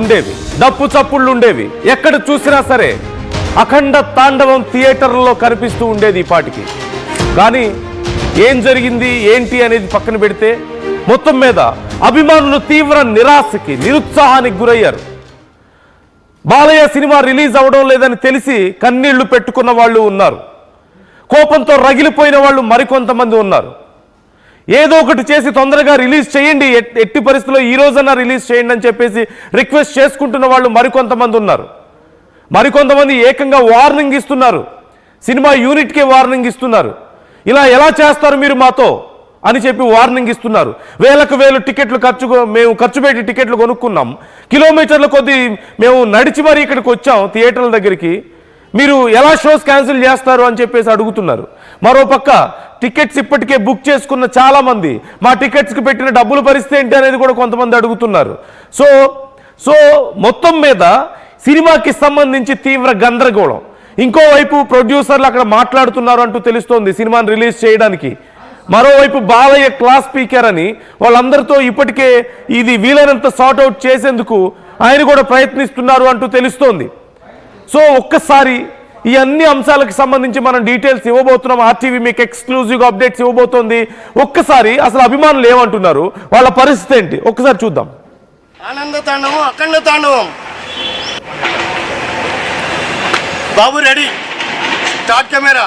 ఉండేవి, డప్పు చప్పుళ్ళు ఉండేవి, ఎక్కడ చూసినా సరే అఖండ తాండవం థియేటర్లలో కనిపిస్తూ ఉండేది ఈ పాటికి. కానీ ఏం జరిగింది ఏంటి అనేది పక్కన పెడితే మొత్తం మీద అభిమానులు తీవ్ర నిరాశకి నిరుత్సాహానికి గురయ్యారు. బాలయ్య సినిమా రిలీజ్ అవడం లేదని తెలిసి కన్నీళ్లు పెట్టుకున్న వాళ్ళు ఉన్నారు, కోపంతో రగిలిపోయిన వాళ్ళు మరికొంతమంది ఉన్నారు. ఏదో ఒకటి చేసి తొందరగా రిలీజ్ చేయండి, ఎట్టి పరిస్థితుల్లో ఈ రోజన్నా రిలీజ్ చేయండి అని చెప్పేసి రిక్వెస్ట్ చేసుకుంటున్న వాళ్ళు మరికొంతమంది ఉన్నారు. మరికొంతమంది ఏకంగా వార్నింగ్ ఇస్తున్నారు, సినిమా యూనిట్కే వార్నింగ్ ఇస్తున్నారు. ఇలా ఎలా చేస్తారు మీరు మాతో అని చెప్పి వార్నింగ్ ఇస్తున్నారు. వేలకు వేలు టికెట్లు మేము ఖర్చు పెట్టి టికెట్లు కొనుక్కున్నాం, కిలోమీటర్ల కొద్దీ మేము నడిచి మరీ ఇక్కడికి వచ్చాం థియేటర్ల దగ్గరికి, మీరు ఎలా షోస్ క్యాన్సిల్ చేస్తారు అని చెప్పేసి అడుగుతున్నారు. మరోపక్క టికెట్స్ ఇప్పటికే బుక్ చేసుకున్న చాలామంది మా టికెట్స్కి పెట్టిన డబ్బుల పరిస్థితి ఏంటి అనేది కూడా కొంతమంది అడుగుతున్నారు. సో మొత్తం మీద సినిమాకి సంబంధించి తీవ్ర గందరగోళం. ఇంకోవైపు ప్రొడ్యూసర్లు అక్కడ మాట్లాడుతున్నారు అంటూ తెలుస్తోంది సినిమాని రిలీజ్ చేయడానికి. మరోవైపు బాలయ్య క్లాస్ స్పీకర్ అని వాళ్ళందరితో ఇప్పటికే ఇది వీలైనంత సార్ట్అవుట్ చేసేందుకు ఆయన కూడా ప్రయత్నిస్తున్నారు అంటూ తెలుస్తోంది. సో ఒక్కసారి ఈ అన్ని అంశాలకు సంబంధించి మనం డీటెయిల్స్ ఇవ్వబోతున్నాం. ఆర్టీవీ మీకు ఎక్స్క్లూజివ్గా అప్డేట్స్ ఇవ్వబోతోంది. ఒక్కసారి అసలు అభిమానులు ఏమంటున్నారు, వాళ్ళ పరిస్థితి ఏంటి ఒక్కసారి చూద్దాం. ఆనంద తాండవం, అఖండ తాండవం. బాబు రెడీ, స్టార్ట్ కెమెరా,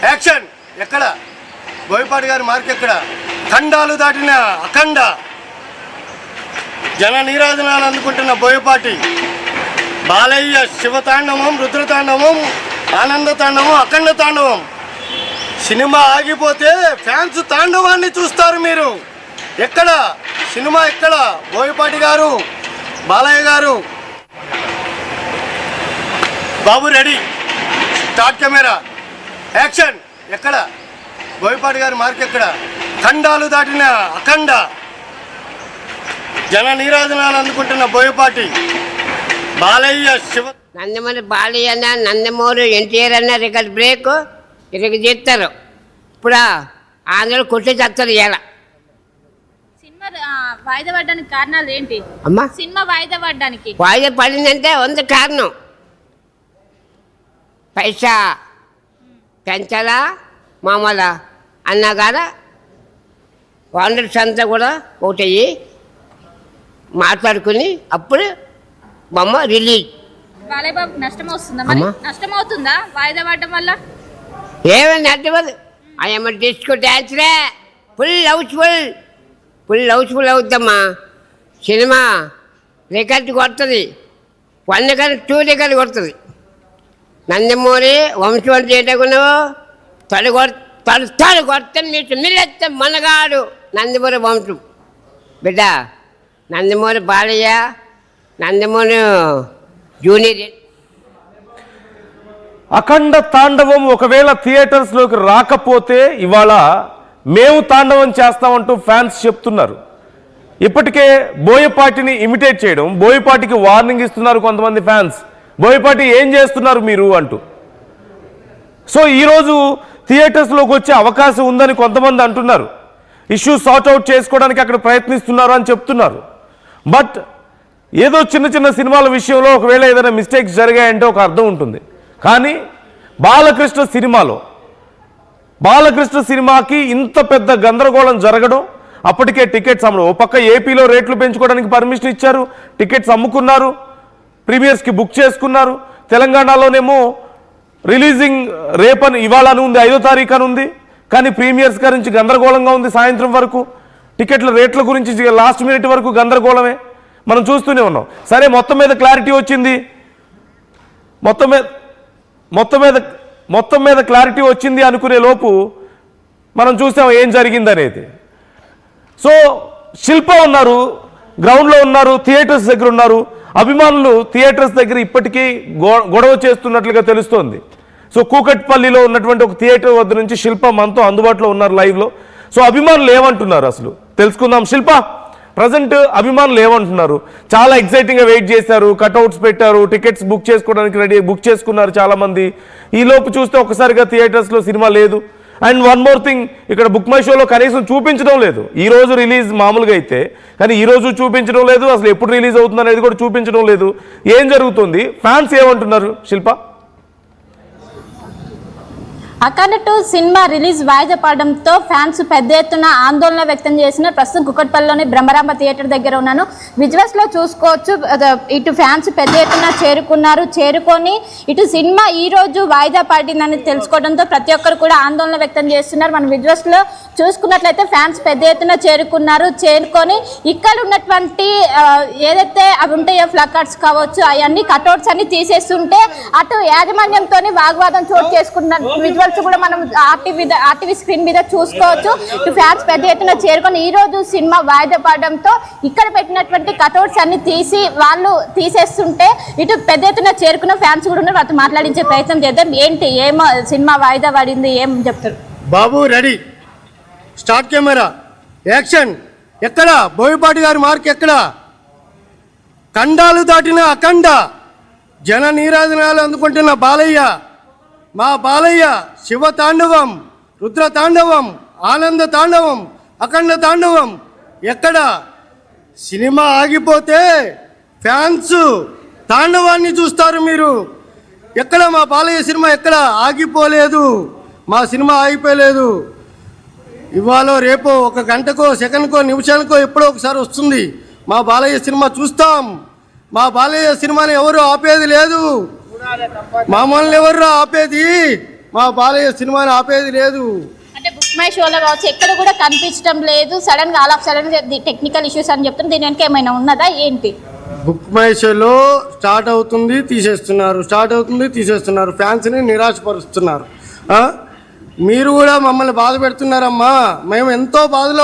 యాక్షన్. ఎక్కడ బోయపాటి గారి మార్క్ ఎక్కడ? ఖండాలు దాటిన అఖండ జన నీరాజనాలు అందుకుంటున్న బోయపాటి. బాలయ్య శివతాండవం, రుద్రతాండవం, ఆనంద తాండవం, అఖండ తాండవం. సినిమా ఆగిపోతే ఫ్యాన్స్ తాండవాన్ని చూస్తారు మీరు. ఎక్కడ సినిమా ఎక్కడ? బోయపాటి గారు, బాలయ్య గారు. బాబు రెడీ, స్టార్ట్ కెమెరా, యాక్షన్. ఎక్కడ బోయపాటి గారి మార్క్ ఎక్కడ? ఖండాలు దాటిన అఖండ జన నీరాజనాలు అందుకుంటున్న బోయపాటి. బాలయ్య శివ నందమూరి బాలయ్య అన్న, నందమూరి ఎన్టీఆర్ అన్న రికార్డ్ బ్రేక్ ఇరగ చేస్తారు. ఇప్పుడు ఆంధ్రలో కొట్టి చేస్తారు. ఇలా సినిమా వాయిదా పడడానికి కారణాలు ఏంటి అమ్మా? సినిమా వాయిదా పడడానికి వాయిదా పడిందంటే ఉంది కారణం. పైసా పెంచాలా మామూలా అన్నా కదా ఓనర్స్ అంతా కూడా ఒకటయ్యి మాట్లాడుకుని అప్పుడు బొమ్మ రిలీజ్. బాలయ్య బాబుకి నష్టం వస్తుందా? మరి నష్టం అవుతుందా వాయిదా పడడం వల్ల? ఏమైంది అడ్డవదు. అయ్యమ్మ డిస్కో డ్యాన్స్లే ఫుల్ హౌస్ఫుల్ అవుద్దమ్మా. సినిమా రికార్డు కొడుతుంది, 1 కానీ 2 రికార్డు కొడుతుంది. నందమూరి వంశం చేయటకున్నావు తడు కొడతాను మీకు మిల్లెత్తే మనగాడు నందమూరి వంశం బిడ్డ. నందమూరి బాలయ్య, నందమూరి జూనియర్. అఖండ తాండవం ఒకవేళ థియేటర్స్లోకి రాకపోతే ఇవాళ మేము తాండవం చేస్తామంటూ ఫ్యాన్స్ చెప్తున్నారు. ఇప్పటికే బోయపాటిని ఇమిటేట్ చేయడం, బోయపాటికి వార్నింగ్ ఇస్తున్నారు కొంతమంది ఫ్యాన్స్. బోయపాటి ఏం చేస్తున్నారు మీరు అంటూ. సో ఈరోజు థియేటర్స్లోకి వచ్చే అవకాశం ఉందని కొంతమంది అంటున్నారు. ఇష్యూ సార్ట్అవుట్ చేసుకోవడానికి అక్కడ ప్రయత్నిస్తున్నారు అని చెప్తున్నారు. బట్ ఏదో చిన్న చిన్న సినిమాల విషయంలో ఒకవేళ ఏదైనా మిస్టేక్స్ జరిగాయంటే ఒక అర్థం ఉంటుంది. కానీ బాలకృష్ణ సినిమాకి ఇంత పెద్ద గందరగోళం జరగడం, అప్పటికే టికెట్స్ అమ్మడం. ఓ పక్క ఏపీలో రేట్లు పెంచుకోవడానికి పర్మిషన్ ఇచ్చారు, టికెట్స్ అమ్ముకున్నారు, ప్రీమియర్స్కి బుక్ చేసుకున్నారు. తెలంగాణలోనేమో రిలీజింగ్ రేపని ఇవాళ అని ఉంది, 5వ తారీఖు అని ఉంది. కానీ ప్రీమియర్స్ గురించి గందరగోళంగా ఉంది. సాయంత్రం వరకు టికెట్ల రేట్ల గురించి లాస్ట్ మినిట్ వరకు గందరగోళమే మనం చూస్తూనే ఉన్నాం. సరే మొత్తం మీద క్లారిటీ వచ్చింది, మొత్తం మీద క్లారిటీ వచ్చింది అనుకునే లోపు మనం చూసాం ఏం జరిగింది అనేది. సో శిల్ప ఉన్నారు, గ్రౌండ్లో ఉన్నారు, థియేటర్స్ దగ్గర ఉన్నారు. అభిమానులు థియేటర్స్ దగ్గర ఇప్పటికీ గొడవ చేస్తున్నట్లుగా తెలుస్తోంది. సో కూకట్పల్లిలో ఉన్నటువంటి ఒక థియేటర్ వద్ద నుంచి శిల్ప మనతో అందుబాటులో ఉన్నారు లైవ్లో. సో అభిమానులు ఏమంటున్నారు అసలు తెలుసుకుందాం. శిల్ప, ప్రజెంట్ అభిమానులు ఏమంటున్నారు? చాలా ఎక్సైటింగ్గా వెయిట్ చేశారు, కట్అవుట్స్ పెట్టారు, టికెట్స్ బుక్ చేసుకోవడానికి బుక్ చేసుకున్నారు చాలామంది. ఈ లోపు చూస్తే ఒక్కసారిగా థియేటర్స్లో సినిమా లేదు. అండ్ వన్ మోర్ థింగ్, ఇక్కడ బుక్ మై షోలో కనీసం చూపించడం లేదు. ఈ రోజు రిలీజ్ మామూలుగా అయితే, కానీ ఈ రోజు చూపించడం లేదు, అసలు ఎప్పుడు రిలీజ్ అవుతుంది అనేది కూడా చూపించడం లేదు. ఏం జరుగుతుంది? ఫ్యాన్స్ ఏమంటున్నారు శిల్ప? అఖండ 2 సినిమా రిలీజ్ వాయిదా పడడంతో ఫ్యాన్స్ పెద్ద ఎత్తున ఆందోళన వ్యక్తం చేసిన ప్రస్తుతం కుకట్పల్లిలోని బ్రహ్మరాంబ థియేటర్ దగ్గర ఉన్నాను. విజువల్స్ లో చూసుకోవచ్చు, ఇటు ఫ్యాన్స్ పెద్ద ఎత్తున చేరుకొని ఇటు సినిమా ఈ రోజు వాయిదా పడిందని తెలుసుకోవడంతో ప్రతి ఒక్కరు కూడా ఆందోళన వ్యక్తం చేస్తున్నారు. మనం విజువల్స్ లో చూసుకున్నట్లయితే ఫ్యాన్స్ పెద్ద ఎత్తున చేరుకొని ఇక్కడ ఉన్నటువంటి ఏదైతే అవి ఉంటాయో ప్లకార్డ్స్ కావచ్చు, అవన్నీ కట్అవుట్స్ అన్ని తీసేస్తుంటే అటు యాజమాన్యంతో వాగ్వాదం చోటు చేసుకున్న విజువల్స్ కూడా మనం ఆర్టీవీ స్క్రీన్ మీద చూసుకోవచ్చు. ఇటు ఫ్యాన్స్ పెద్ద ఎత్తున చేరుకొని ఈ రోజు సినిమా వాయిదా పడడంతో ఇక్కడ పెట్టినటువంటి కట్అవుట్స్ అన్ని తీసేస్తుంటే ఇటు పెద్ద ఎత్తున చేరుకున్న ఫ్యాన్స్ కూడా ఉన్నారు. వాటితో మాట్లాడించే ప్రయత్నం చేద్దాం. ఏంటి ఏమో సినిమా వాయిదా పడింది, ఏం చెప్తారు? బాబు రెడీ, స్టార్ట్ కెమెరా, యాక్షన్. ఎక్కడ బోయపాటి గారి మార్క్? ఎక్కడ ఖండాలు దాటిన అఖండ జన నీరాజనాలు అందుకుంటున్న బాలయ్య, మా బాలయ్య శివ తాండవం, రుద్ర తాండవం, ఆనంద తాండవం, అఖండ తాండవం. ఎక్కడ సినిమా ఆగిపోతే ఫ్యాన్స్ తాండవాన్ని చూస్తారు మీరు. ఎక్కడ మా బాలయ్య సినిమా ఎక్కడ ఆగిపోలేదు, మా సినిమా ఆగిపోలేదు. ఇవాళ రేపో ఒక గంటకో సెకండ్కో నిమిషానికో ఎప్పుడో ఒకసారి వస్తుంది. మా బాలయ్య సినిమా చూస్తాం. మా బాలయ్య సినిమాని ఎవరు ఆపేది లేదు. మమ్మల్ని ఎవరు ఆపేది? మా బాలయ్య సినిమాని ఆపేది లేదు. అంటే బుక్ మై షోలో కావచ్చు ఎక్కడ కూడా కనిపించడం లేదు. సడన్ గా all of sudden technical issues అని చెప్తున్నారు. దీని వెనక ఏమైనా ఉన్నదా ఏంటి? బుక్ మై షోలో స్టార్ట్ అవుతుంది తీసేస్తున్నారు, ఫ్యాన్స్ని నిరాశపరుస్తున్నారు. మీరు కూడా మమ్మల్ని బాధ పెడుతున్నారమ్మా. మేము ఎంతో బాధలో